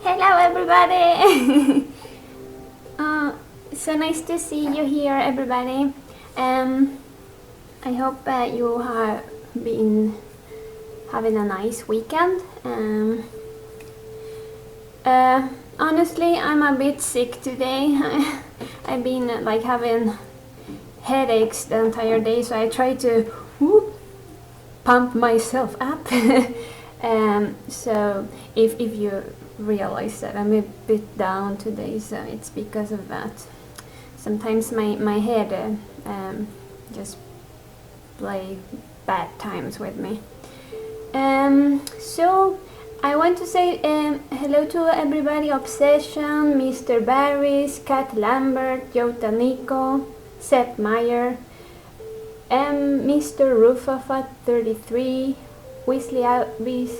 Hello everybody! So nice to see you here everybody. I hope you have been having a nice weekend. Honestly, I'm a bit sick today. I've been like having headaches the entire day, so I try to pump myself up. So if you realize that I'm a bit down today, so it's because of that. Sometimes my head just play bad times with me. So I want to say hello to everybody: Obsession, Mr. Barris, Kat Lambert, Jota Nico, Sepp Meyer, Mr. Rufafa 33, Weasley Alvis,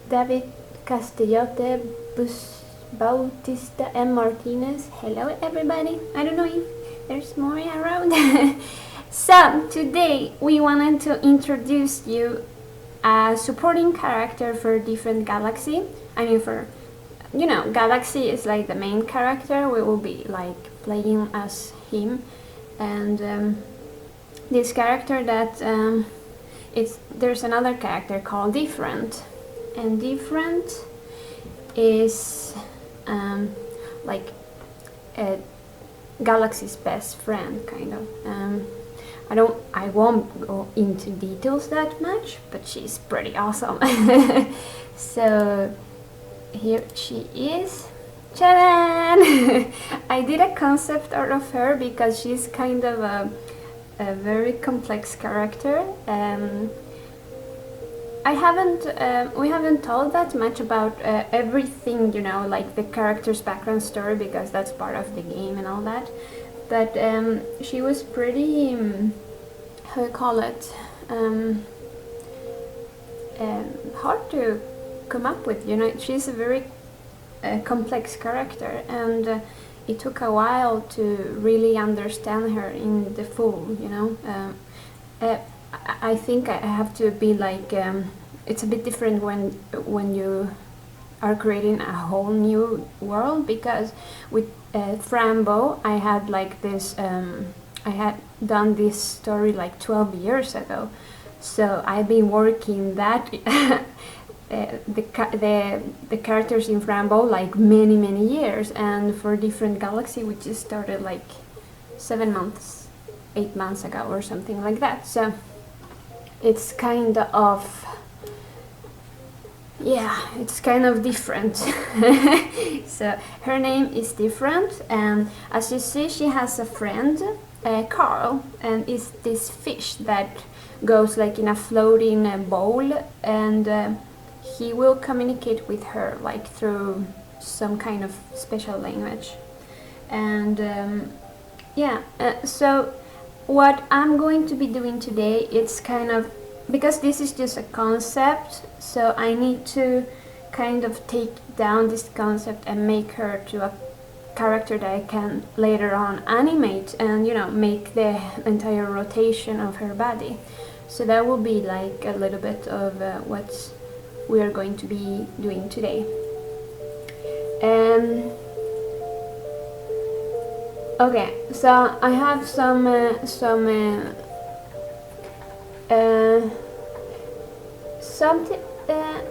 David Castellote, Bautista, M. Martinez. Hello everybody. I don't know if there's more around. So today we wanted to introduce you a supporting character for different galaxy. I mean, for Galaxy is like the main character. We will be like playing as him, and this character that there's another character called Different, and Different is like a Galaxy's best friend, kind of. I won't go into details that much, but she's pretty awesome. So here she is. Tadam! I did a concept art of her because she's kind of a very complex character. We haven't told that much about everything, like the character's background story, because that's part of the game and all that. But she was pretty, how you call it, hard to come up with. She's a very complex character, and it took a while to really understand her in the full. I think I have to be like, it's a bit different when you are creating a whole new world, because with Frambo I had like this, I had done this story like 12 years ago, so I've been working that the characters in Frambo like many years, and for Different Galaxy we just started like 8 months ago or something like that. So it's kind of, it's kind of different. So her name is Different, and as you see, she has a friend, Carl, and it's this fish that goes like in a floating bowl, and he will communicate with her like through some kind of special language. And so what I'm going to be doing today, it's kind of, because this is just a concept, so I need to kind of take down this concept and make her to a character that I can later on animate and make the entire rotation of her body. So that will be like a little bit of what we are going to be doing today. Okay, so I have some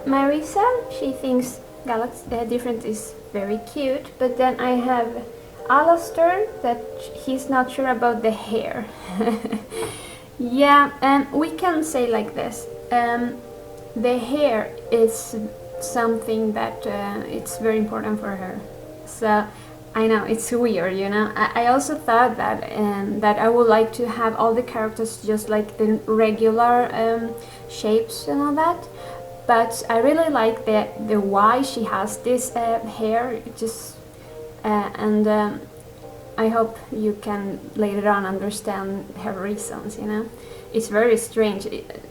Marisa, she thinks Different is very cute, but then I have Alistair that he's not sure about the hair. Yeah, and we can say like this, the hair is something that it's very important for her. So I know it's weird, I also thought that that I would like to have all the characters just like the regular shapes and all that, but I really like the why she has this hair, just and I hope you can later on understand her reasons. It's very strange.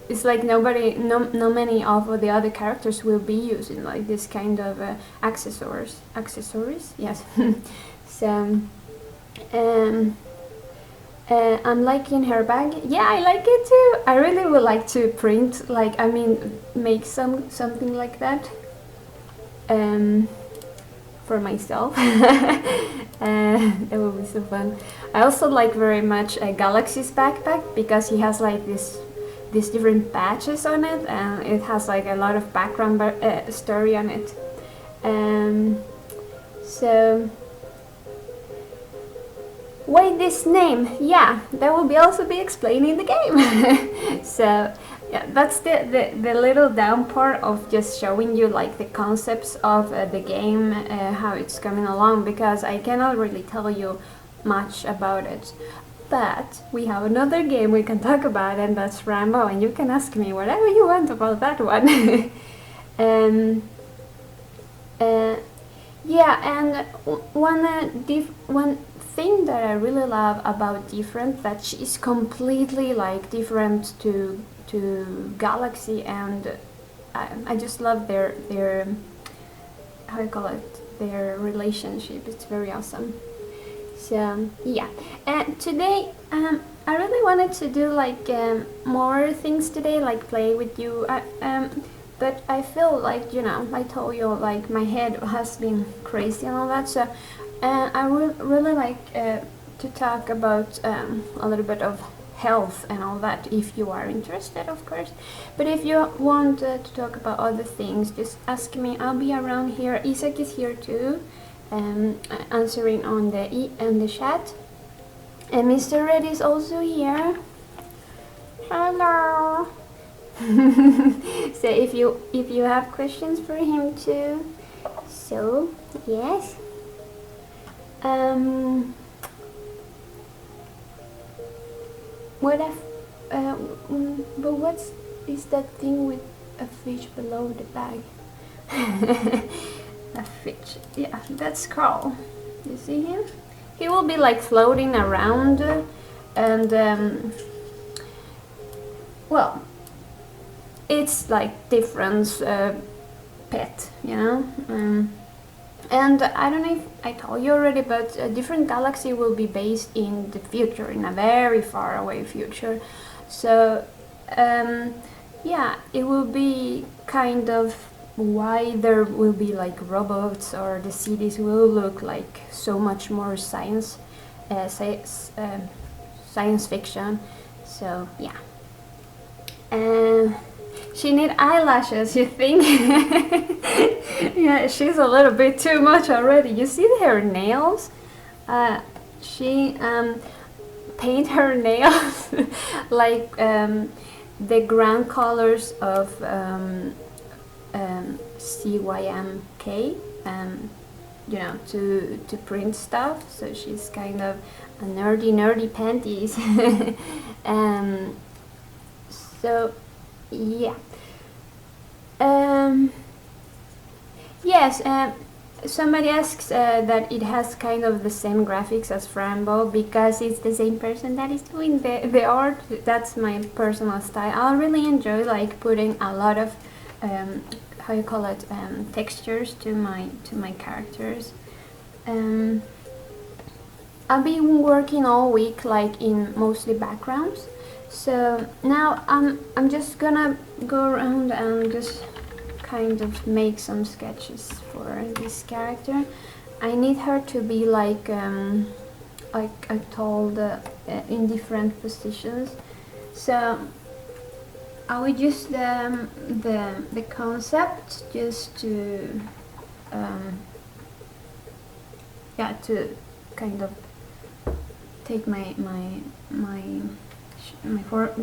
It's like no many of the other characters will be using like this kind of accessories, yes. So I'm liking her bag. Yeah, I like it too. I really would like to print, like, make something like that. for myself. It will be so fun. I also like very much Galaxy's backpack because he has like these different patches on it, and it has like a lot of background story on it. So why this name? Yeah, that will also be explained in the game. So yeah, that's the little down part of just showing you like the concepts of the game, how it's coming along, because I cannot really tell you much about it. But we have another game we can talk about, and that's Rambo, and you can ask me whatever you want about that one. Yeah, and one thing that I really love about Different, that she's completely like different to Galaxy, and I just love their how you call it, their relationship. It's very awesome. So yeah, and today I really wanted to do like more things today, like play with you. But I feel like, you know, I told you, like my head has been crazy and all that. So I really like to talk about a little bit of health and all that, if you are interested, of course. But if you want to talk about other things, just ask me. I'll be around here. Isaac is here too, answering on the chat, and Mr. Red is also here. Hello. So if you have questions for him too, so yes. What but what's is that thing with a fish below the bag? A fish, yeah, that's Carl. You see him? He will be like floating around, and well, it's like different pet, you know. And I don't know if I told you already, but a Different Galaxy will be based in the future, in a very far away future. So yeah, it will be kind of why there will be like robots, or the cities will look like so much more science fiction. So yeah. She need eyelashes, you think? Yeah, she's a little bit too much already. You see her nails? She paint her nails like the ground colors of CYMK, you know, to print stuff. So she's kind of a nerdy panties. So yeah. Yes, somebody asks that it has kind of the same graphics as Frambo because it's the same person that is doing the art. That's my personal style. I really enjoy like putting a lot of how you call it, textures to my characters. I've been working all week like in mostly backgrounds. So now I'm just gonna go around and just kind of make some sketches for this character. I need her to be like I told, in different positions. So I will use the concept just to yeah, to kind of take my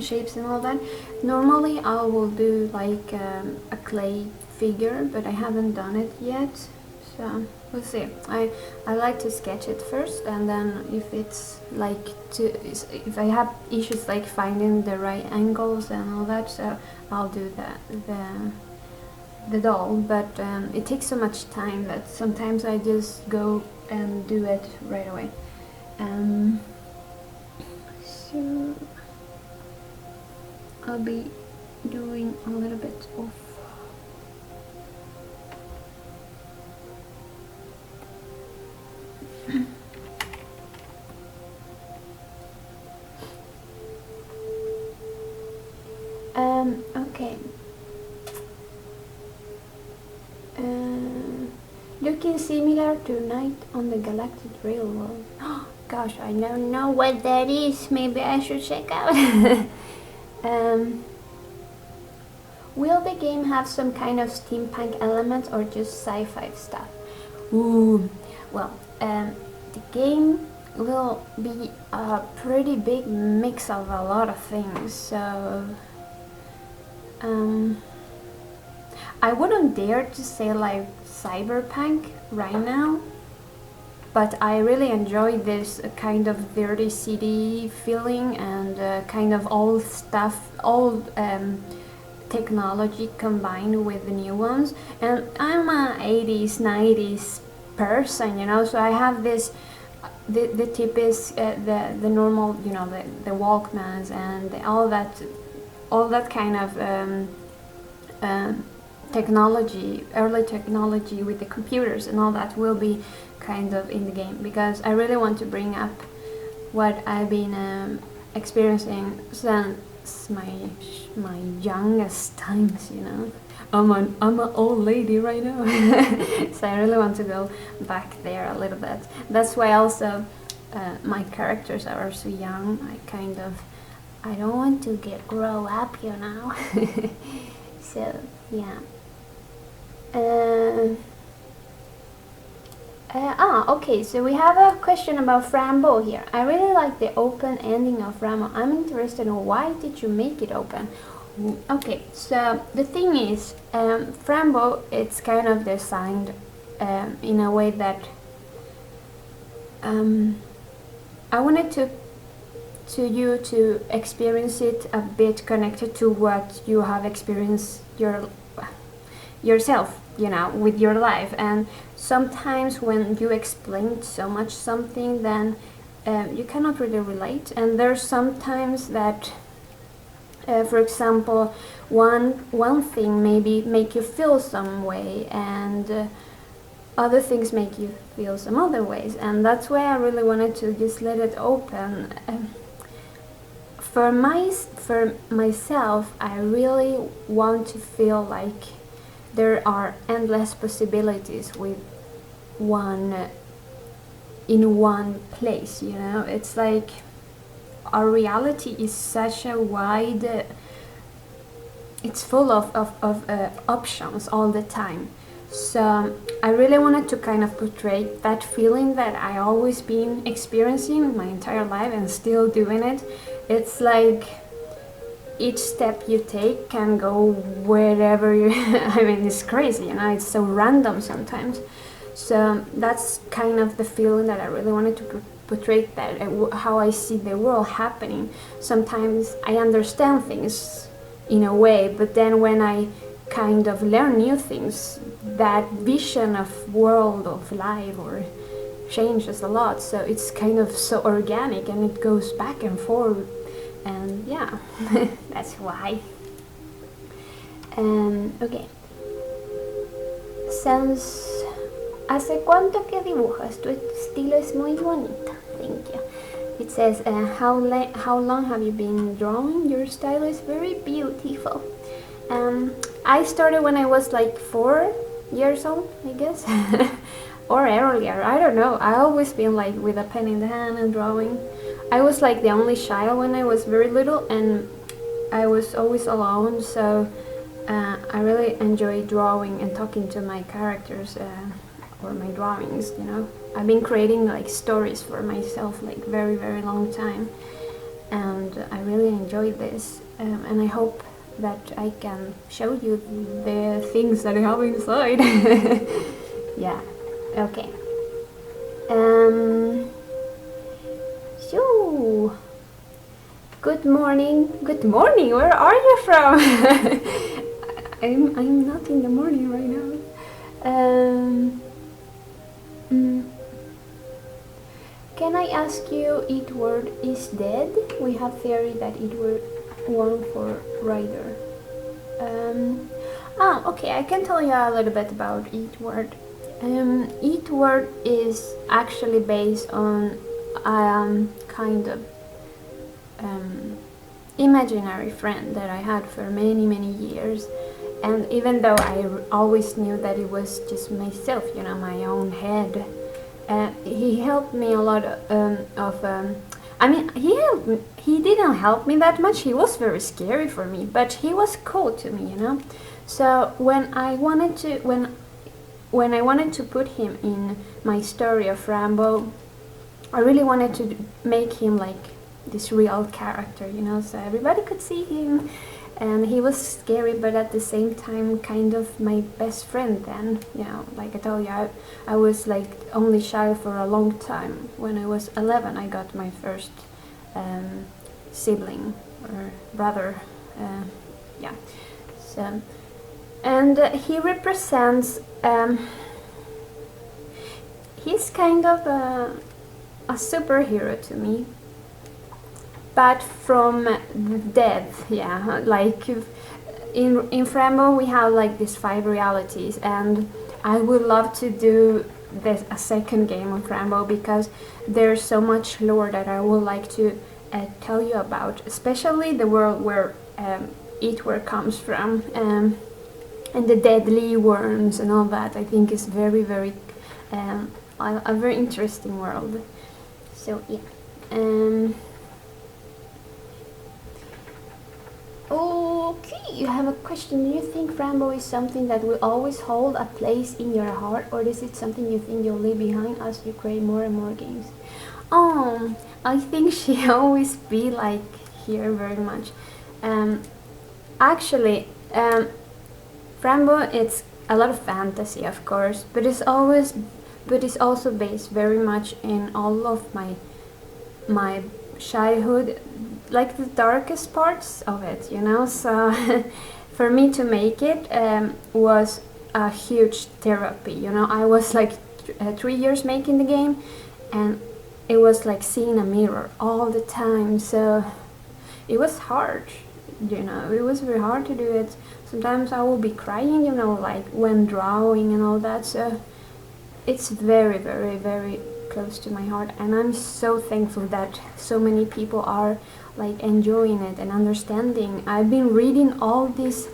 shapes and all that. Normally I will do like a clay figure, but I haven't done it yet, so we'll see. I like to sketch it first, and then if it's like if I have issues like finding the right angles and all that, so I'll do the doll. But it takes so much time that sometimes I just go and do it right away. So I'll be doing a little bit of okay. looking similar to Night on the Galactic Railroad. Gosh, I don't know what that is. Maybe I should check out. Will the game have some kind of steampunk elements or just sci-fi stuff? Ooh, well, the game will be a pretty big mix of a lot of things, so I wouldn't dare to say like cyberpunk right now, but I really enjoy this kind of dirty city feeling and kind of old stuff, old technology combined with the new ones. And I'm a 80s 90s person, you know, so I have this the tip is the normal, you know, the Walkmans and all that kind of technology, early technology with the computers and all that will be kind of in the game, because I really want to bring up what I've been experiencing since my youngest times, you know. I'm an old lady right now. So I really want to go back there a little bit. That's why also my characters are so young. I don't want to grow up, you know. So yeah. Okay, so we have a question about Frambo here. I really like the open ending of Frambo. I'm interested in why did you make it open? Okay, so the thing is, Frambo, it's kind of designed in a way that I wanted you to experience it a bit connected to what you have experienced yourself, you know, with your life. And sometimes when you explain so much something, then you cannot really relate. And there's sometimes that for example, one thing maybe make you feel some way, and other things make you feel some other ways, and that's why I really wanted to just let it open. For myself, I really want to feel like there are endless possibilities with in one place, you know. It's like our reality is such a wide, it's full of options all the time. So I really wanted to kind of portray that feeling that I always been experiencing my entire life and still doing it. It's like each step you take can go wherever you I mean, it's crazy, you know, it's so random sometimes. So that's kind of the feeling that I really wanted to portray, that how I see the world happening. Sometimes I understand things in a way, but then when I kind of learn new things, that vision of world, of life, or changes a lot. So it's kind of so organic and it goes back and forth, and yeah. That's why. Okay. ¿Hace cuánto que dibujas? Tu estilo es muy bonito. Thank you. It says, how long have you been drawing? Your style is very beautiful. I started when I was like 4 years old, I guess. Or earlier, I don't know. I always been like with a pen in the hand and drawing. I was like the only child when I was very little, and I was always alone, so I really enjoy drawing and talking to my characters. Or my drawings, you know. I've been creating like stories for myself like very long time, and I really enjoy this, and I hope that I can show you the things that I have inside. Yeah, okay. So good morning, where are you from? I'm not in the morning right now. Can I ask you, Edward is dead? We have theory that Edward won for Ryder. Okay, I can tell you a little bit about Edward. Edward is actually based on kind of imaginary friend that I had for many years. And even though I always knew that it was just myself, you know, my own head, he helped me a lot I mean, he didn't help me that much. He was very scary for me, but he was cool to me, you know. So when I wanted to put him in my story of Rambo, I really wanted to make him like this real character, you know, so everybody could see him. And he was scary, but at the same time kind of my best friend then, you know, like I told you, I was like only shy for a long time. When I was 11, I got my first sibling or brother, yeah. So, and he represents, he's kind of a superhero to me, but from the dead, yeah. Like in Frembo we have like these 5 realities, and I would love to do a second game of Frembo because there's so much lore that I would like to tell you about, especially the world where Ep4 comes from, and the deadly worms and all that. I think is very, very a very interesting world. So yeah. Okay, you have a question. Do you think Rambo is something that will always hold a place in your heart, or is it something you think you'll leave behind as you create more and more games? I think she always be like here very much. Actually, Rambo, it's a lot of fantasy, of course, but it's also based very much in all of my childhood, like the darkest parts of it, you know. So for me to make it was a huge therapy, you know. I was like 3 years making the game, and it was like seeing a mirror all the time, so it was hard, you know. It was very hard to do it. Sometimes I will be crying, you know, like when drawing and all that, so it's very, very, very close to my heart, and I'm so thankful that so many people are like enjoying it and understanding. I've been reading all these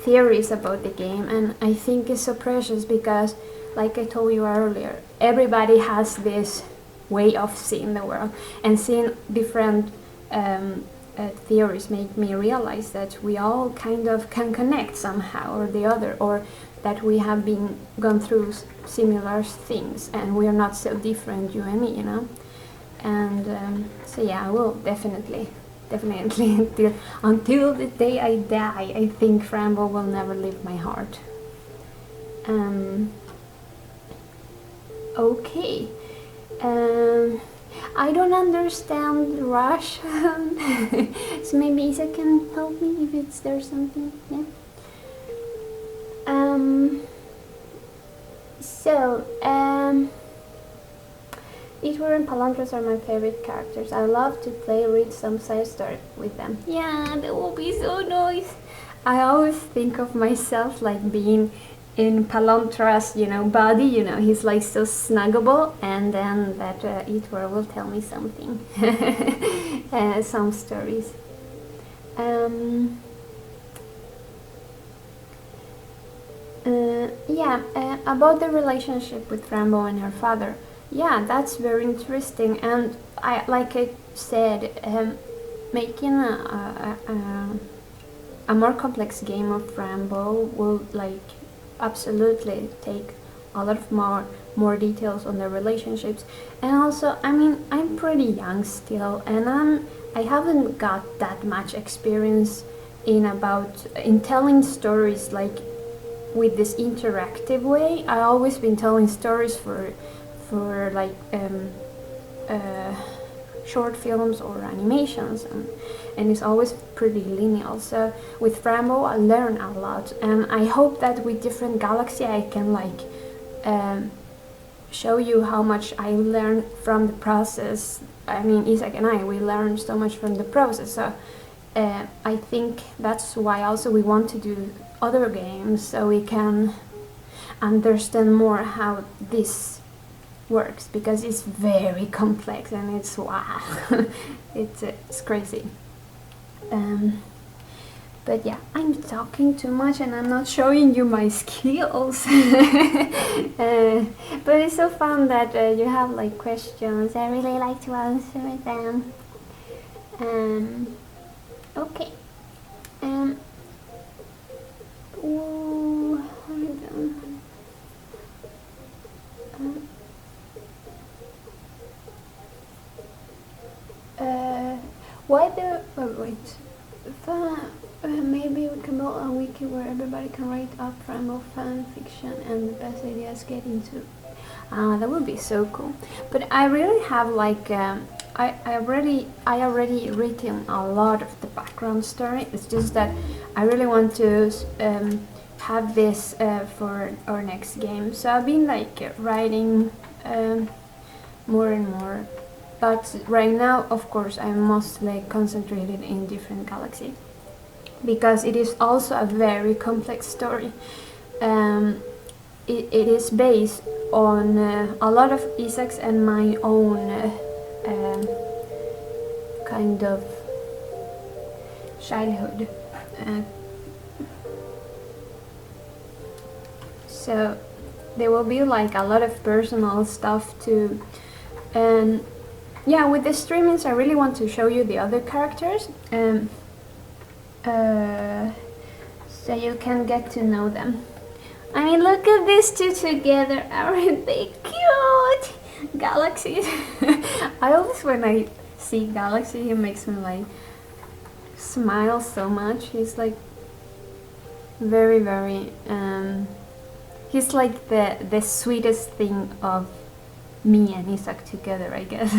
theories about the game, and I think it's so precious because, like I told you earlier, everybody has this way of seeing the world, and seeing different theories make me realize that we all kind of can connect somehow or the other, or that we have gone through similar things and we are not so different, you and me, you know. And so yeah, I will definitely until the day I die, I think Rambo will never leave my heart. Okay. I don't understand Russian, so maybe Isa can help me if there's something. Yeah. Ep4 and Palantras are my favorite characters. I love to read some side story with them. Yeah, that will be so nice. I always think of myself like being in Palantras, you know, body, you know, he's like so snuggable, and then that Ep4 will tell me something, some stories. About the relationship with Rambo and her father. Yeah, that's very interesting, and like I said, making a more complex game of Rambo will like absolutely take a lot of more details on the relationships. And also, I mean, I'm pretty young still, and I haven't got that much experience in telling stories like with this interactive way. I always been telling stories for like short films or animations, and it's always pretty linear. So with Rambo I learn a lot, and I hope that with different galaxy I can like show you how much I learned from the process. I mean, Isaac and we learned so much from the process, so I think that's why also we want to do other games, so we can understand more how this works, because it's very complex and it's wow. it's crazy. But yeah, I'm talking too much and I'm not showing you my skills. But it's so fun that you have like questions. I really like to answer them. Okay. Oh, hold on. Why the... Oh, wait. Maybe we can build a wiki where everybody can write up primal fan fiction and the best ideas get into. That would be so cool. But I really have like I already written a lot of the background story. It's just that I really want to have this for our next game. So I've been like writing more and more. But right now, of course, I'm mostly concentrated in different galaxies because it is also a very complex story. It is based on a lot of Isaac's and my own kind of childhood. So there will be like a lot of personal stuff too. And yeah, with the streamings I really want to show you the other characters so you can get to know them. I mean, look at these two together, aren't they cute? Galaxy. I always, when I see Galaxy, he makes me like smile so much. He's like very, very he's like the sweetest thing of me and Isaac together, I guess.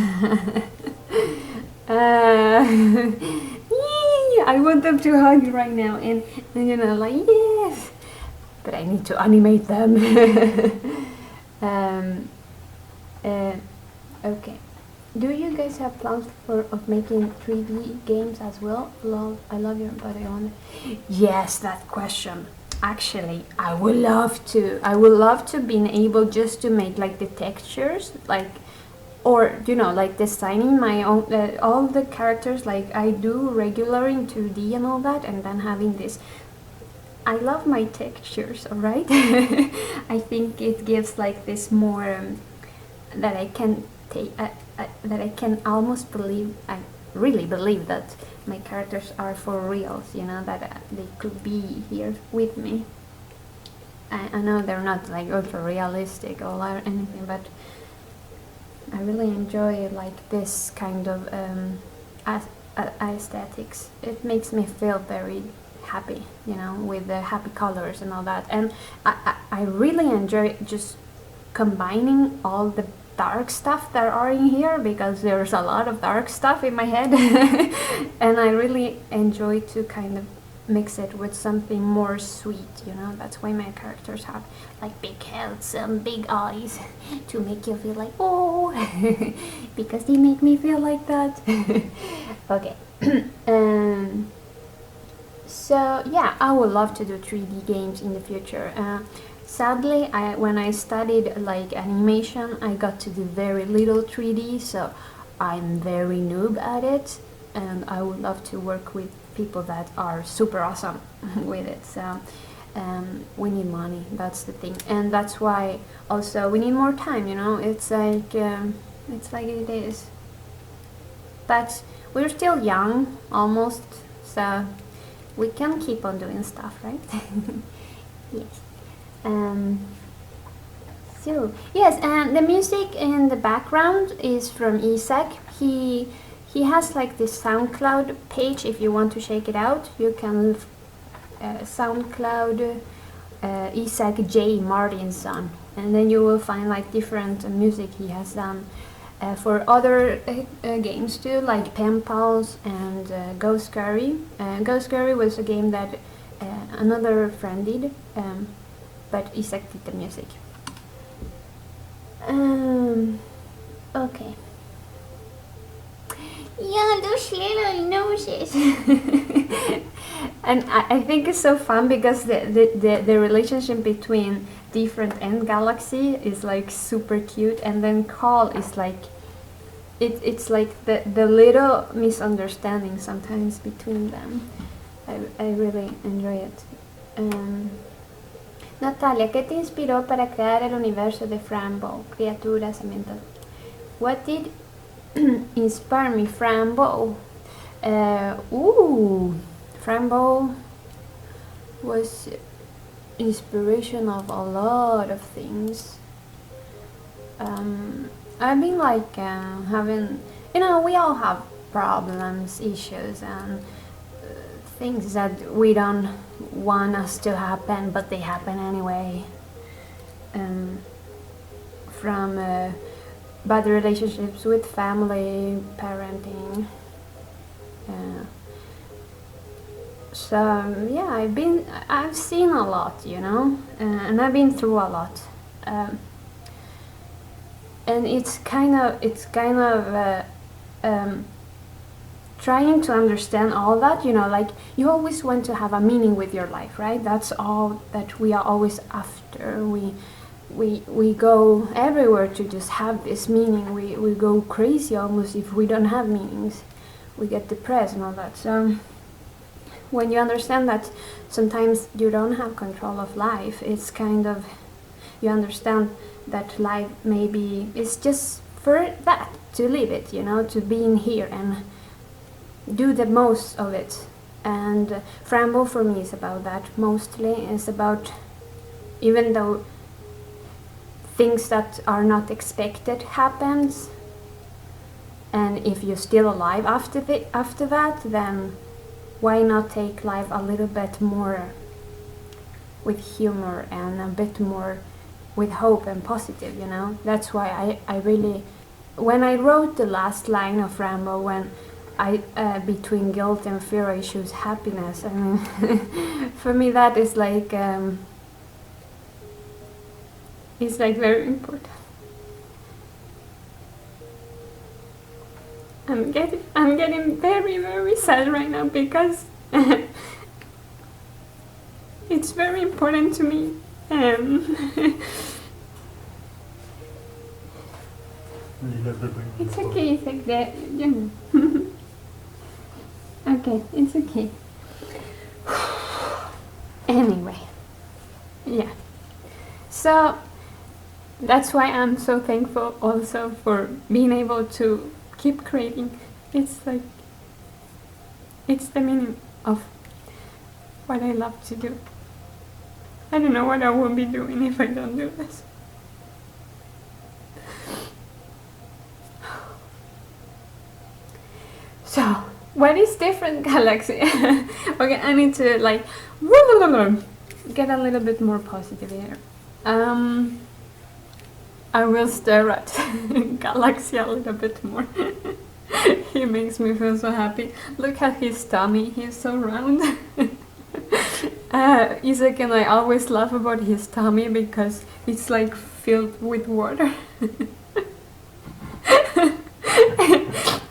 I want them to hug right now and you know, like, yes, but I need to animate them. Okay, do you guys have plans of making 3D games as well? I love your body on. Yes, that question. Actually, I would love to be able just to make like the textures, like, or you know, like designing my own all the characters like I do regularly in 2D and all that, and then having this. I love my textures, alright? I think it gives like this more that I can take that I can almost believe. I really believe that my characters are for reals, you know, that they could be here with me. I know they're not like ultra realistic or anything, but I really enjoy like this kind of aesthetics. It makes me feel very happy, you know, with the happy colors and all that. And I really enjoy just combining all the dark stuff that are in here, because there's a lot of dark stuff in my head. And I really enjoy to kind of mix it with something more sweet, you know. That's why my characters have like big heads and big eyes, to make you feel like, oh, because they make me feel like that. Okay. So yeah, I would love to do 3D games in the future. Sadly, when I studied like animation, I got to do very little 3D, so I'm very noob at it, and I would love to work with people that are super awesome with it. So we need money, that's the thing, and that's why also we need more time, you know. It's like it is, but we're still young almost, so we can keep on doing stuff, right? Yes. So yes, and the music in the background is from Isaac. He has like this SoundCloud page. If you want to check it out, you can SoundCloud Isaac J. Martinson, and then you will find like different music he has done for other games too, like Pen Pals and Ghost Curry. Ghost Curry was a game that another friend did, but Isaac did the music. Okay. Yeah, those little noses. And I think it's so fun because the relationship between Different and Galaxy is like super cute, and then Call is like it's like the little misunderstanding sometimes between them. I really enjoy it. Natalia, ¿qué te inspiró para crear el universo de Frambo? Criaturas ambientales. What did inspire me? Frambo. Frambo was inspiration of a lot of things. I've been like having, we all have problems, issues, and things that we don't want us to happen, but they happen anyway. From bad relationships with family, parenting. So yeah, I've seen a lot, and I've been through a lot. And it's kind of trying to understand all that, like you always want to have a meaning with your life, right? That's all that we are always after. We go everywhere to just have this meaning. We go crazy almost if we don't have meanings. We get depressed and all that. So when you understand that sometimes you don't have control of life, it's kind of, you understand that life maybe is just for that, to live it, to be in here and do the most of it. And Frambo for me is about that mostly. It's about, even though things that are not expected happens, and if you're still alive after that, then why not take life a little bit more with humor and a bit more with hope and positive, That's why I really, when I wrote the last line of Rambo, when between guilt and fear I choose happiness, I mean, for me that is like, it's like very important. I'm getting very, very sad right now because it's very important to me. It's okay, it's like that, Okay, it's okay. Anyway, yeah. So that's why I'm so thankful also for being able to keep creating. It's like, it's the meaning of what I love to do. I don't know what I will be doing if I don't do this. So, what is different galaxy? Okay, I need to like get a little bit more positive here. I will stare at Galaxy a little bit more. He makes me feel so happy. Look at his tummy, he's so round. Isaac and I always laugh about his tummy because it's like filled with water.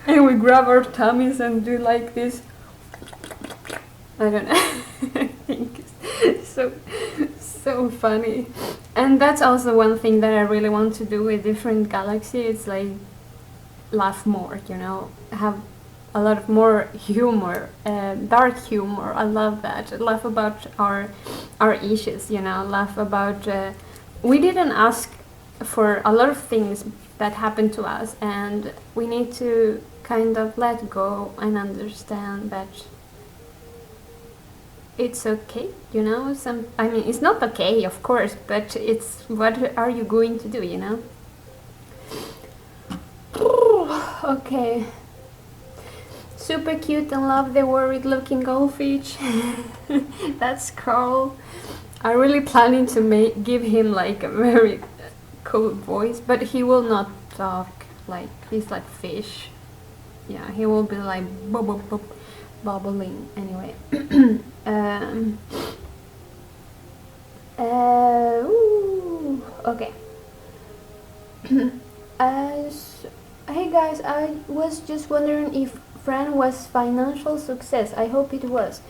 And we grab our tummies and do like this. I don't know. I think it's so funny. And that's also one thing that I really want to do with different galaxy. It's like laugh more, have a lot of more humor, dark humor. I love that. Laugh about our issues, laugh about we didn't ask for a lot of things that happened to us, and we need to kind of let go and understand that it's okay, I mean, it's not okay, of course, but it's what are you going to do, Okay. Super cute and love the worried looking goldfish. That's Carl. I'm really planning to give him like a very cool voice, but he will not talk like, he's like fish. Yeah, he will be like bubbling anyway. Okay. Hey guys, I was just wondering if Fran was financial success. I hope it was.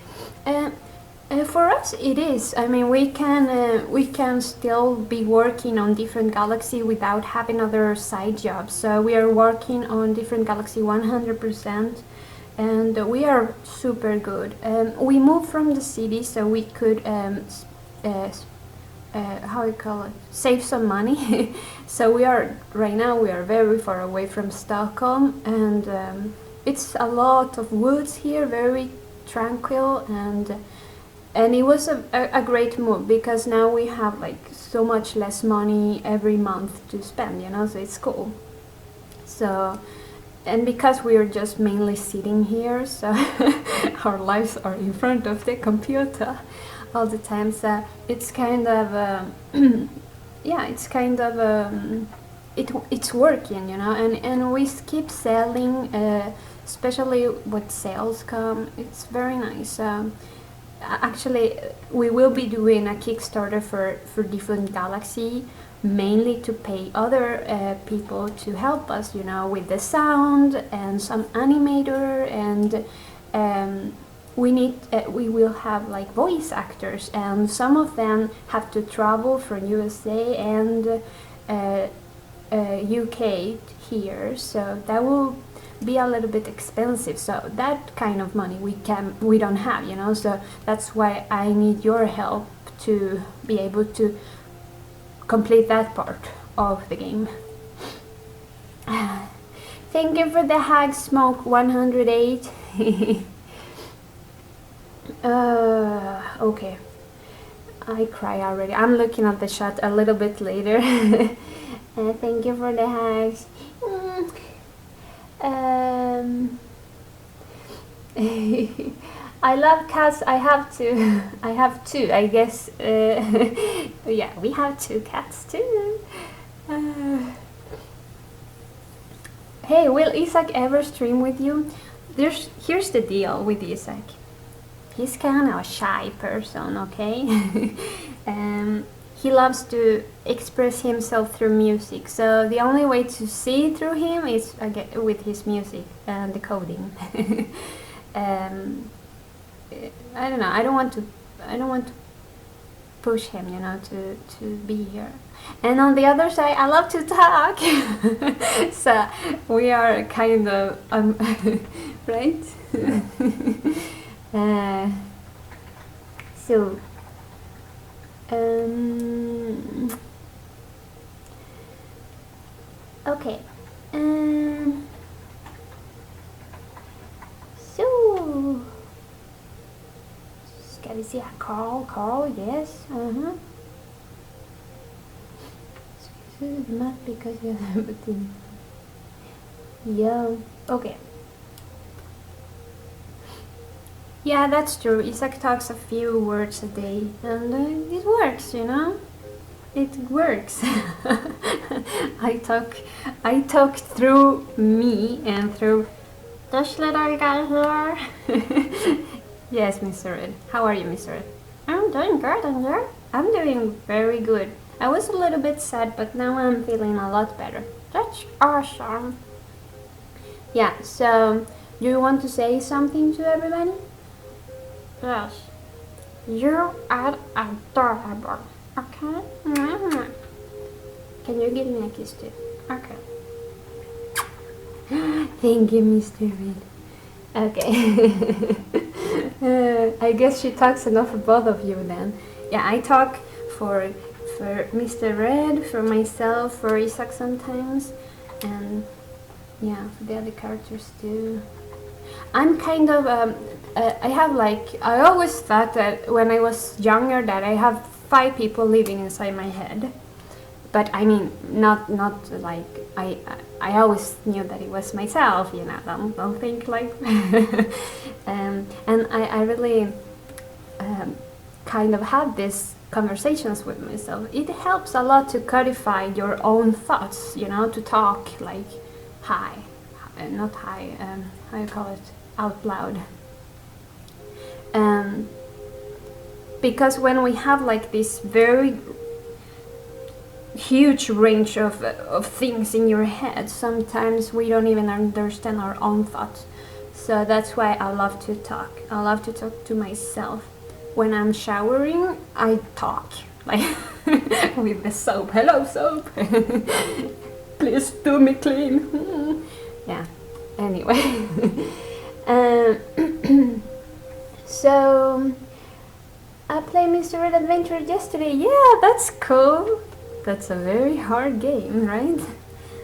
For us, it is. I mean, we can still be working on different galaxy without having other side jobs. So we are working on different galaxy 100%. and we are super good. We moved from the city so we could how you call it, save some money. So right now we are very far away from Stockholm, and it's a lot of woods here, very tranquil, and it was a great move because now we have like so much less money every month to spend, so it's cool. So, and because we are just mainly sitting here, so our lives are in front of the computer all the time, so it's kind of yeah, it's kind of it's working, and we keep selling, especially when sales come. It's very nice. Actually, we will be doing a Kickstarter for Different Galaxy, mainly to pay other people to help us, with the sound and some animator, and we will have like voice actors, and some of them have to travel from USA and UK here, so that will be a little bit expensive. So that kind of money we don't have, so that's why I need your help to be able to complete that part of the game. Thank you for the hag, Smoke 108. Okay, I cry already. I'm looking at the chat a little bit later. Thank you for the hags. I love cats. I have two. I have two, I guess. Yeah, we have two cats too. Hey, will Isaac ever stream with you? Here's the deal with Isaac. He's kind of a shy person, okay? He loves to express himself through music, so the only way to see through him is with his music and the coding. I don't know. I don't want to push him, to be here. And on the other side, I love to talk. So we are kind of right. So okay. So can we see Carl, yes. Not because you have everything. Yeah, okay. Yeah, that's true. Isaac talks a few words a day, and it works, It works. I talk through me and through this little guy here. Yes, Mr. Red. How are you, Mr. Red? I'm doing good, and you? I'm doing very good. I was a little bit sad, but now I'm feeling a lot better. That's awesome. Yeah, so do you want to say something to everybody? Yes. You are adorable. Okay? Can you give me a kiss too? Okay. Thank you, Mr. Red. Okay. I guess she talks enough for both of you then. Yeah, I talk for Mr. Red, for myself, for Isaac sometimes, and yeah, for the other characters too. I'm kind of I always thought that when I was younger that I have 5 people living inside my head, but I mean not like I always knew that it was myself, don't think like and I really kind of had these conversations with myself. It helps a lot to codify your own thoughts, to talk like not high, how you call it, out loud. Because when we have like this very huge range of things in your head, sometimes we don't even understand our own thoughts. So that's why I love to talk. I love to talk to myself. When I'm showering, I talk like with the soap. Hello, soap. Please do me clean. Yeah. Anyway. So I played Mr. Red Adventure yesterday. Yeah, that's cool. That's a very hard game, right?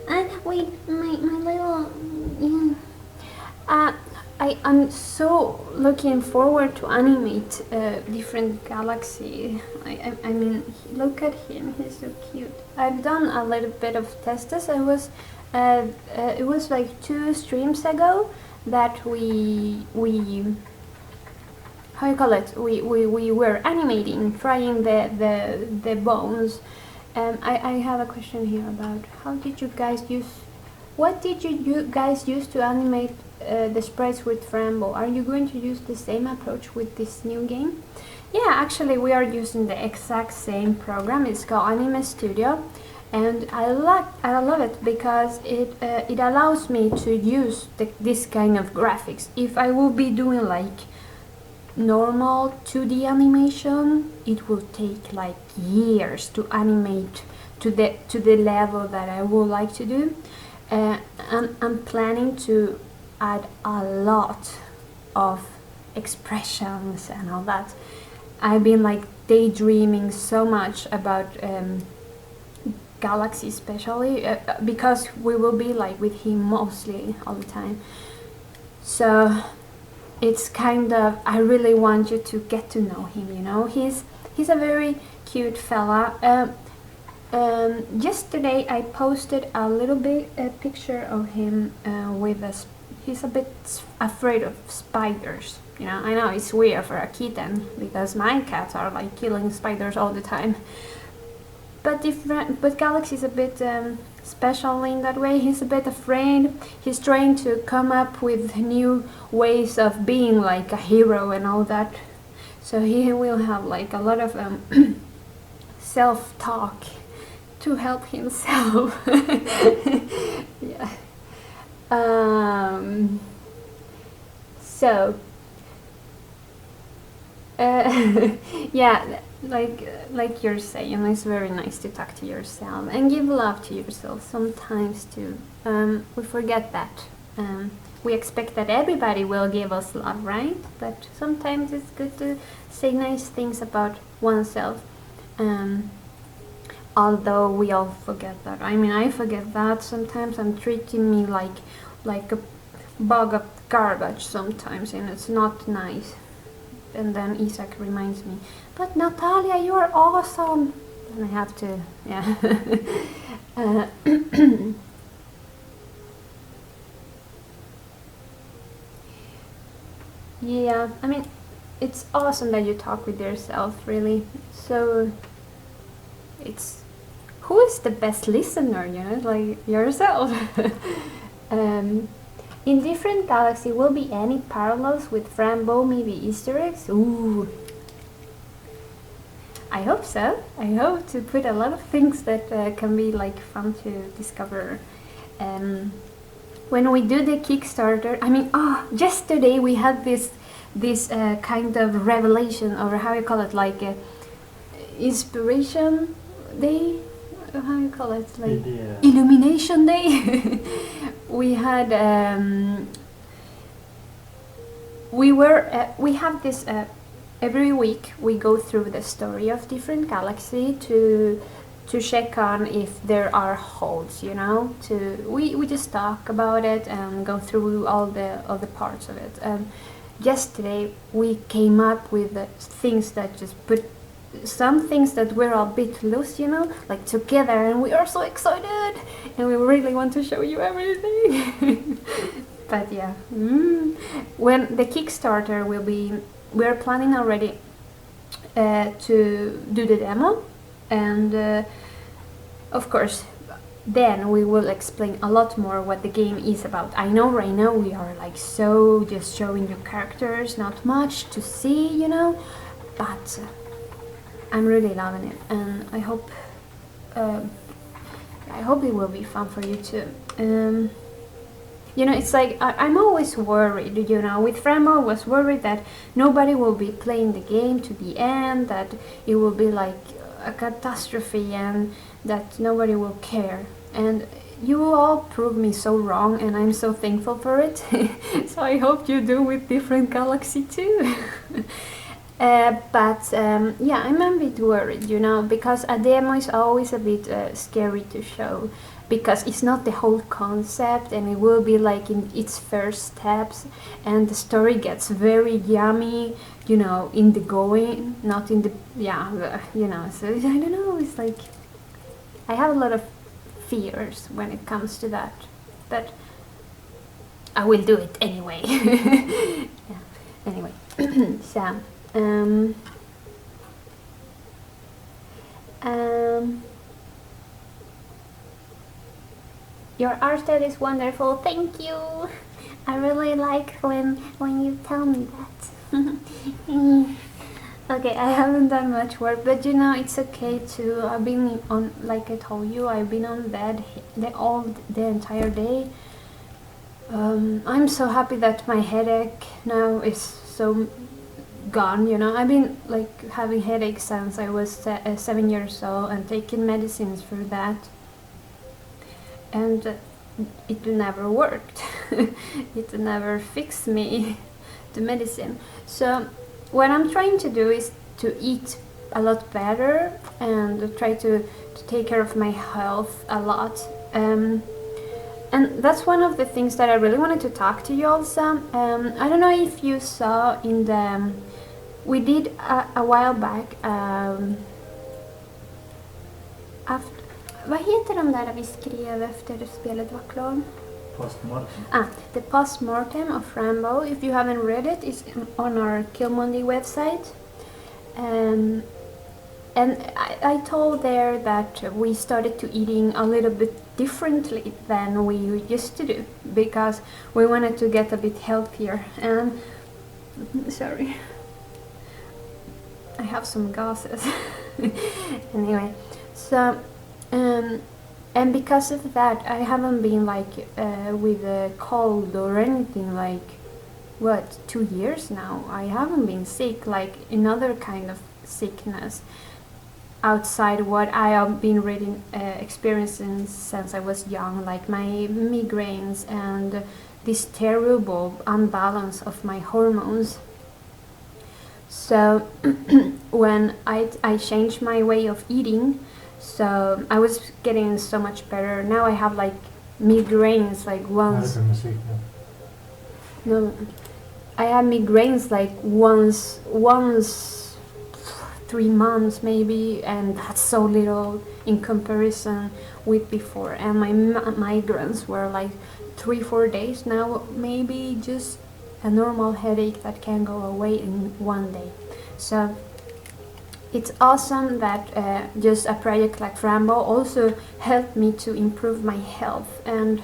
And wait, my little, yeah. I'm so looking forward to animate different galaxy. I mean, look at him, he's so cute. I've done a little bit of tests. It was like 2 streams ago that we how you call it? We were animating, trying the bones. I have a question here about how did you guys use. What did you guys use to animate the sprites with Frambo? Are you going to use the same approach with this new game? Yeah, actually we are using the exact same program. It's called Anime Studio, and I love it because it allows me to use this kind of graphics. If I will be doing like normal 2D animation, it will take like years to animate to the level that I would like to do. I'm planning to add a lot of expressions and all that. I've been like daydreaming so much about Galaxy, especially because we will be like with him mostly all the time. So it's kind of, I really want you to get to know him, you know. He's a very cute fella. Yesterday I posted a little bit a picture of him with us. He's a bit afraid of spiders, you know. I know it's weird for a kitten because my cats are like killing spiders all the time. But Galaxy is a bit special in that way. He's a bit afraid. He's trying to come up with new ways of being like a hero and all that. So he will have like a lot of self-talk to help himself. Yeah. So yeah, like you're saying, it's very nice to talk to yourself and give love to yourself sometimes too. We forget that. We expect that everybody will give us love, right? But sometimes it's good to say nice things about oneself. Although we all forget that. I mean, I forget that sometimes. I'm treating me like a bag of garbage sometimes, and it's not nice. And then Isaac reminds me, but Natalia, you are awesome. And I have to, yeah. Yeah, I mean, it's awesome that you talk with yourself, really. So, who is the best listener, you know, like yourself. In different galaxy, will be any parallels with Frambo, maybe Easter eggs? Ooh. I hope so. I hope to put a lot of things that can be like fun to discover. When we do the Kickstarter, I mean, yesterday we had this kind of revelation, or how you call it, like inspiration day. How you call it, like illumination day. We had we have this every week we go through the story of different galaxy to check on if there are holes, you know. We just talk about it and go through all the parts of it. Yesterday we came up with the things that just put some things that were a bit loose, you know, like together, and we are so excited and we really want to show you everything. But yeah, when the Kickstarter will be, we're planning already to do the demo, and of course then we will explain a lot more what the game is about. I know right now we are like so just showing you characters, not much to see, you know, but I'm really loving it, and I hope it will be fun for you too. You know, it's like I'm always worried, you know. With Frambo, I was worried that nobody will be playing the game to the end, that it will be like a catastrophe and that nobody will care. And you all prove me so wrong, and I'm so thankful for it. So I hope you do with different galaxy too. Yeah, I'm a bit worried, because a demo is always a bit scary to show, because it's not the whole concept, and it will be like in its first steps, and the story gets very yummy, in the going, not in the, so I don't know, it's like, I have a lot of fears when it comes to that, but I will do it anyway. Yeah. Anyway, so your art style is wonderful. Thank you. I really like when you tell me that. Okay, I haven't done much work, but it's okay too. I've been on, like I told you, I've been on bed the entire day. I'm so happy that my headache now is so gone. I've been like having headaches since I was 7 years old and taking medicines for that, and it never worked. It never fixed me, the medicine. So what I'm trying to do is to eat a lot better and try to take care of my health a lot. And that's one of the things that I really wanted to talk to you also. I don't know if you saw in the... We did a while back... vad heter de där vi skrev efter spelet var klart? Postmortem. The Postmortem of Rambo. If you haven't read it, it's on our Killmonday website. And I told there that we started to eating a little bit differently than we used to do, because we wanted to get a bit healthier. And sorry, I have some gases. Anyway, so and because of that, I haven't been like with a cold or anything, like 2 years now. I haven't been sick, like another kind of sickness outside what I have been reading, experiencing since I was young, like my migraines and this terrible imbalance of my hormones. So when I changed my way of eating, so I was getting so much better. Now I have like migraines like once. No, I have migraines like once 3 months maybe, and that's so little in comparison with before. And my migraines were like 3-4 days. Now maybe just a normal headache that can go away in 1 day. So it's awesome that just a project like Rambo also helped me to improve my health, and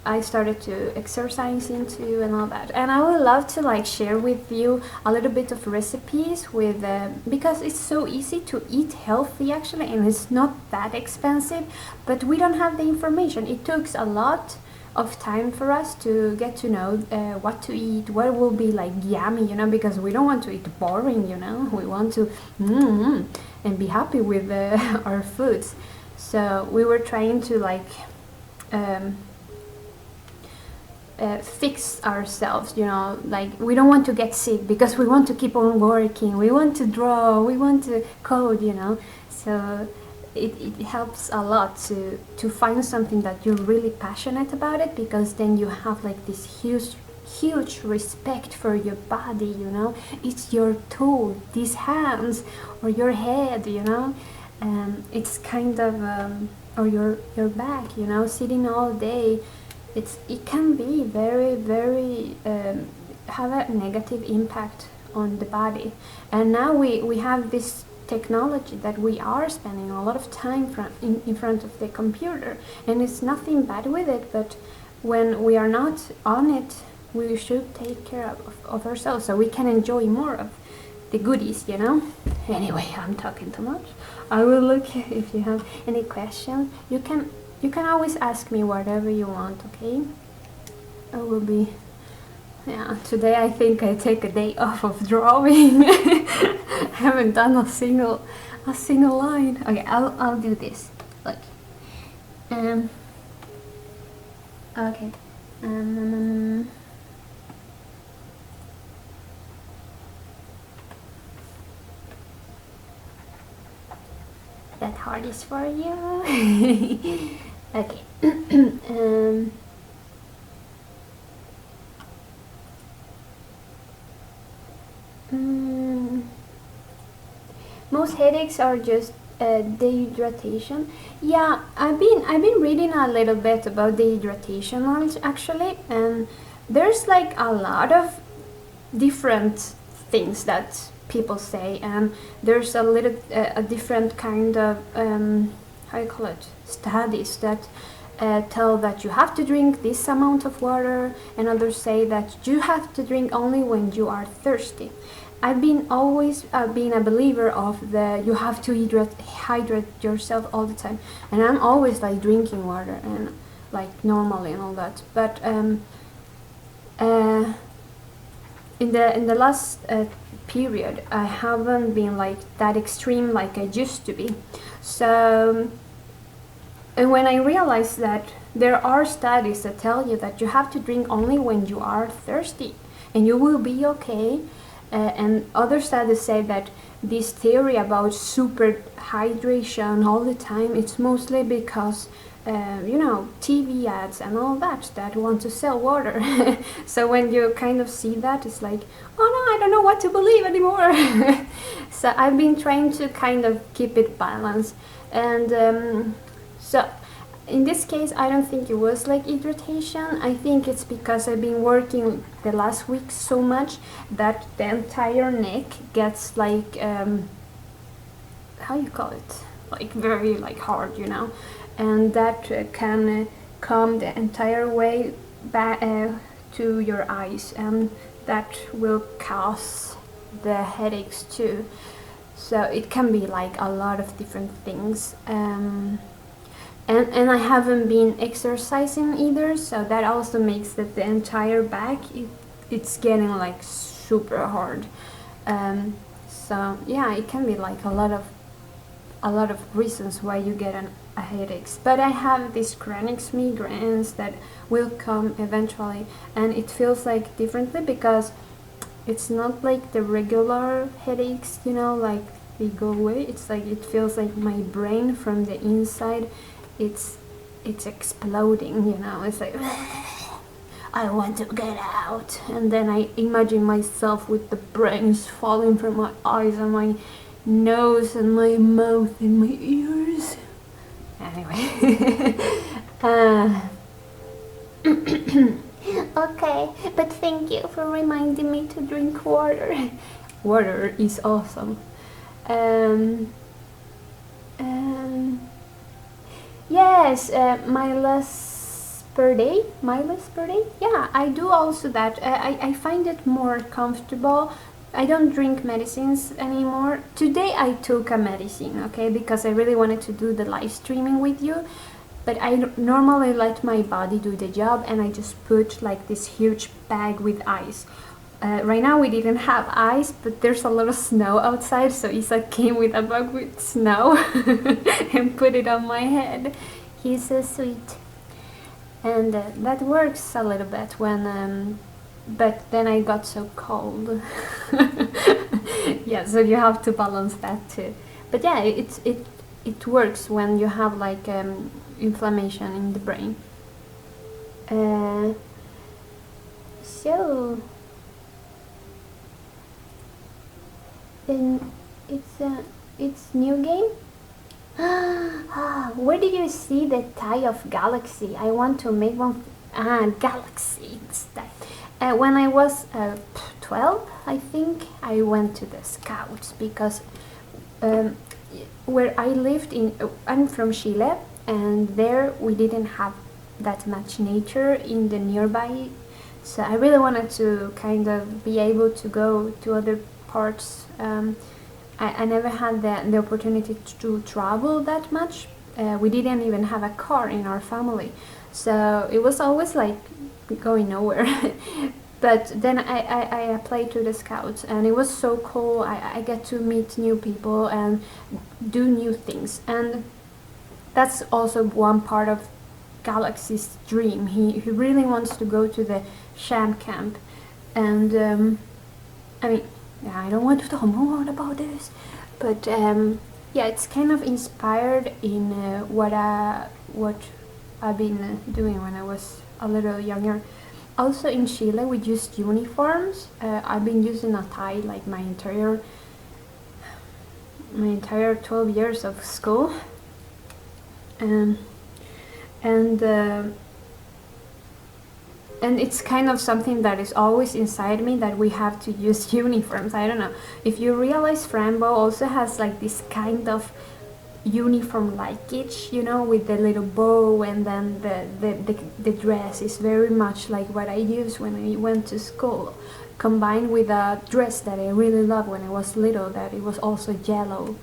I started to exercise into and all that. And I would love to like share with you a little bit of recipes with because it's so easy to eat healthy actually, and it's not that expensive, but we don't have the information. It took a lot of time for us to get to know what to eat, what will be like yummy, because we don't want to eat boring, we want to and be happy with our foods. So we were trying to like fix ourselves, like we don't want to get sick because we want to keep on working, we want to draw, we want to code, so it helps a lot to find something that you're really passionate about it, because then you have like this huge respect for your body, it's your tool, these hands or your head, it's kind of or your back, sitting all day, it can be very have a negative impact on the body. And now we have this technology that we are spending a lot of time in front of the computer, and it's nothing bad with it, but when we are not on it, we should take care of ourselves so we can enjoy more of the goodies, Anyway, I'm talking too much. I will look if you have any questions. You can always ask me whatever you want, okay? I will be... Yeah, today I think I take a day off of drawing. I haven't done a single line. Okay, I'll do this. Look. Okay. That hard is for you. Okay. Most headaches are just dehydration. Yeah, I've been reading a little bit about dehydration actually, and there's like a lot of different things that people say, and there's a different kind of how you call it, studies that tell that you have to drink this amount of water, and others say that you have to drink only when you are thirsty. I've been always been a believer of the you have to hydrate yourself all the time, and I'm always like drinking water and like normally and all that. But in the last period, I haven't been like that extreme like I used to be. So, and when I realized that there are studies that tell you that you have to drink only when you are thirsty, and you will be okay. And other studies say that this theory about super hydration all the time, it's mostly because TV ads and all that want to sell water. So when you kind of see that, it's like, oh no, I don't know what to believe anymore. So I've been trying to kind of keep it balanced, and so in this case, I don't think it was like hydration. I think it's because I've been working the last week so much that the entire neck gets like how you call it, like very like hard, and that can come the entire way back to your eyes, and that will cause the headaches too. So it can be like a lot of different things. And I haven't been exercising either, so that also makes that the entire back it's getting like super hard. So yeah, it can be like a lot of reasons why you get a headaches. But I have these chronic migraines that will come eventually, and it feels like differently because it's not like the regular headaches, like they go away. It's like it feels like my brain from the inside, it's exploding, it's like I want to get out, and then I imagine myself with the brains falling from my eyes and my nose and my mouth and my ears. Anyway. Okay, but thank you for reminding me to drink water. Water is awesome. Yes, Miles per day. Yeah, I do also that. I find it more comfortable. I don't drink medicines anymore. Today I took a medicine, okay, because I really wanted to do the live streaming with you. But I normally let my body do the job, and I just put like this huge bag with ice. Right now we didn't have ice, but there's a lot of snow outside, so Isa came with a bag with snow and put it on my head. He's so sweet. And that works a little bit when, but then I got so cold. Yeah, so you have to balance that too. But yeah, it works when you have like inflammation in the brain. So then it's new game. Where did you see the tie of galaxy? I want to make one. Galaxy. It's that. When I was 12, I think I went to the Scouts because where I lived I'm from Chile, and there we didn't have that much nature in the nearby. So I really wanted to kind of be able to go to other parts. I never had the opportunity to travel that much. We didn't even have a car in our family, so it was always like going nowhere. But then I applied to the Scouts, and it was so cool. I get to meet new people and do new things, and that's also one part of Galaxy's dream. He really wants to go to the Sham camp, and I mean, yeah, I don't want to talk more about this, but yeah, it's kind of inspired in what I've been doing when I was a little younger. Also in Chile we used uniforms. I've been using a tie like my entire 12 years of school, and it's kind of something that is always inside me, that we have to use uniforms. I don't know if you realize Frambo also has like this kind of uniform likage, you know, with the little bow, and then the dress is very much like what I used when I went to school, combined with a dress that I really loved when I was little, that it was also yellow.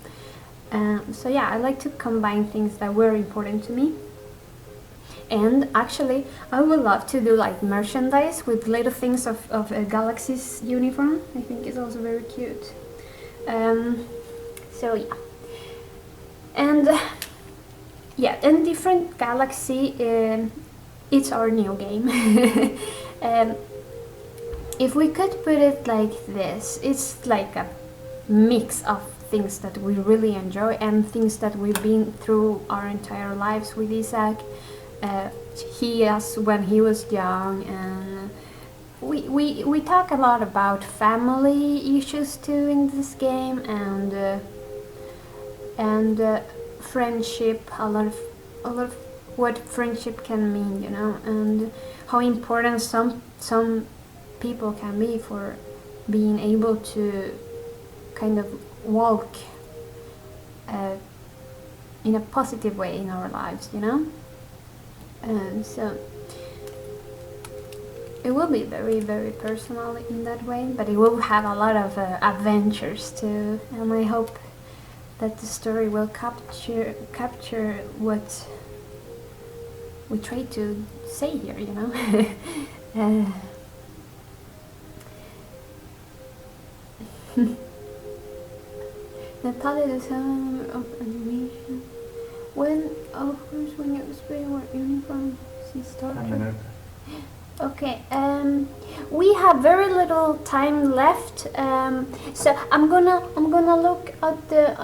So yeah, I like to combine things that were important to me. And actually, I would love to do like merchandise with little things of a Galaxy's uniform. I think it's also very cute. So yeah. And yeah, and Different Galaxy, it's our new game. If we could put it like this, it's like a mix of things that we really enjoy and things that we've been through our entire lives with Isaac. He as when he was young, and we talk a lot about family issues too in this game, and friendship, a lot of what friendship can mean, you know, and how important some people can be for being able to kind of walk in a positive way in our lives, you know. And so it will be very, very personal in that way, but it will have a lot of adventures too, and I hope that the story will capture what we try to say here, you know. Natalia, the sound of animation. When, of course, when you explain what uniform she started. Okay, we have very little time left, so I'm gonna look at the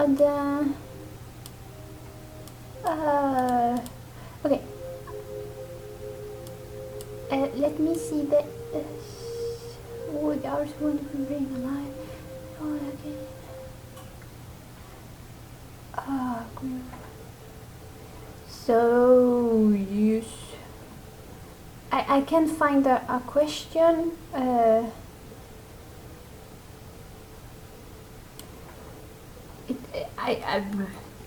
okay. Let me see the wood ours want to bring alive. Oh, okay. Cool. So yes, I can find a question.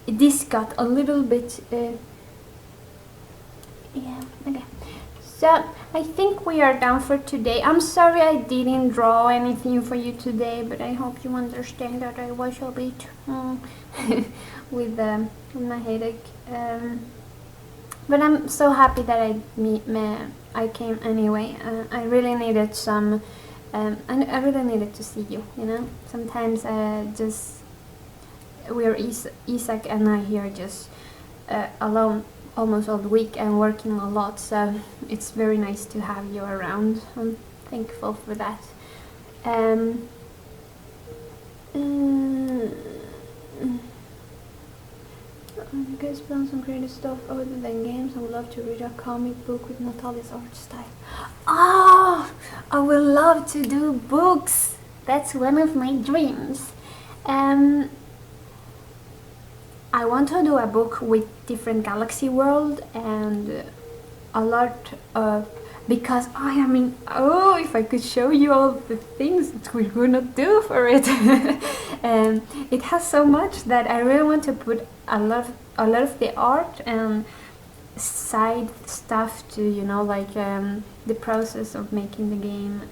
This got a little bit. Yeah. Okay. So I think we are done for today. I'm sorry I didn't draw anything for you today, but I hope you understand that I was a bit with my headache. But I'm so happy that I came anyway. I really needed some. I really needed to see you. You know, sometimes just we're Isaac and I here just alone almost all the week and working a lot. So it's very nice to have you around. I'm thankful for that. You guys plan some creative stuff other than games? I would love to read a comic book with Natalia's art style. Oh, I would love to do books. That's one of my dreams. I want to do a book with Different Galaxy world and a lot of, because I mean, oh, if I could show you all the things that we're gonna do for it. And it has so much that I really want to put a lot of the art and side stuff to, you know, like the process of making the game.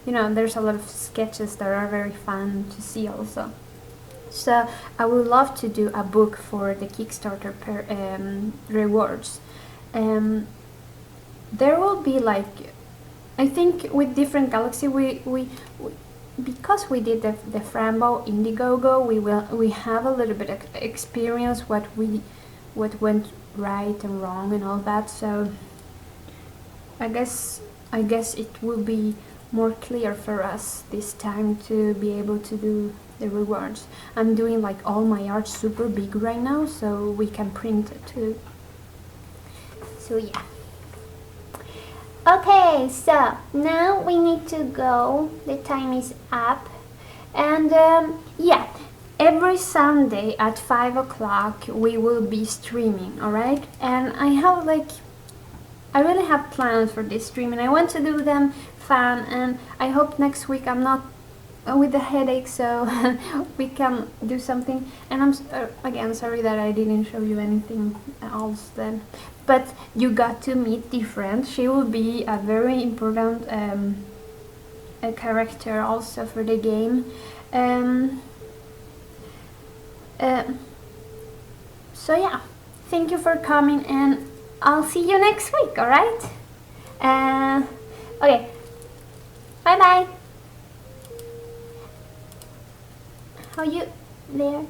You know, there's a lot of sketches that are very fun to see also. So I would love to do a book for the Kickstarter rewards. There will be like, I think with Different Galaxy we because we did the Frambo Indiegogo, we have a little bit of experience what went right and wrong and all that. So I guess it will be more clear for us this time to be able to do the rewards. I'm doing like all my art super big right now, so we can print it too. So yeah. Okay, so now we need to go. The time is up. And yeah, every Sunday at 5 o'clock we will be streaming, alright? And I really have plans for this stream, and I want to do them fun, and I hope next week I'm not with the headache, so we can do something. And I'm again sorry that I didn't show you anything else then, but you got to meet the friend. She will be a very important a character also for the game. So yeah, thank you for coming, and I'll see you next week, alright? Okay, bye bye. How you there?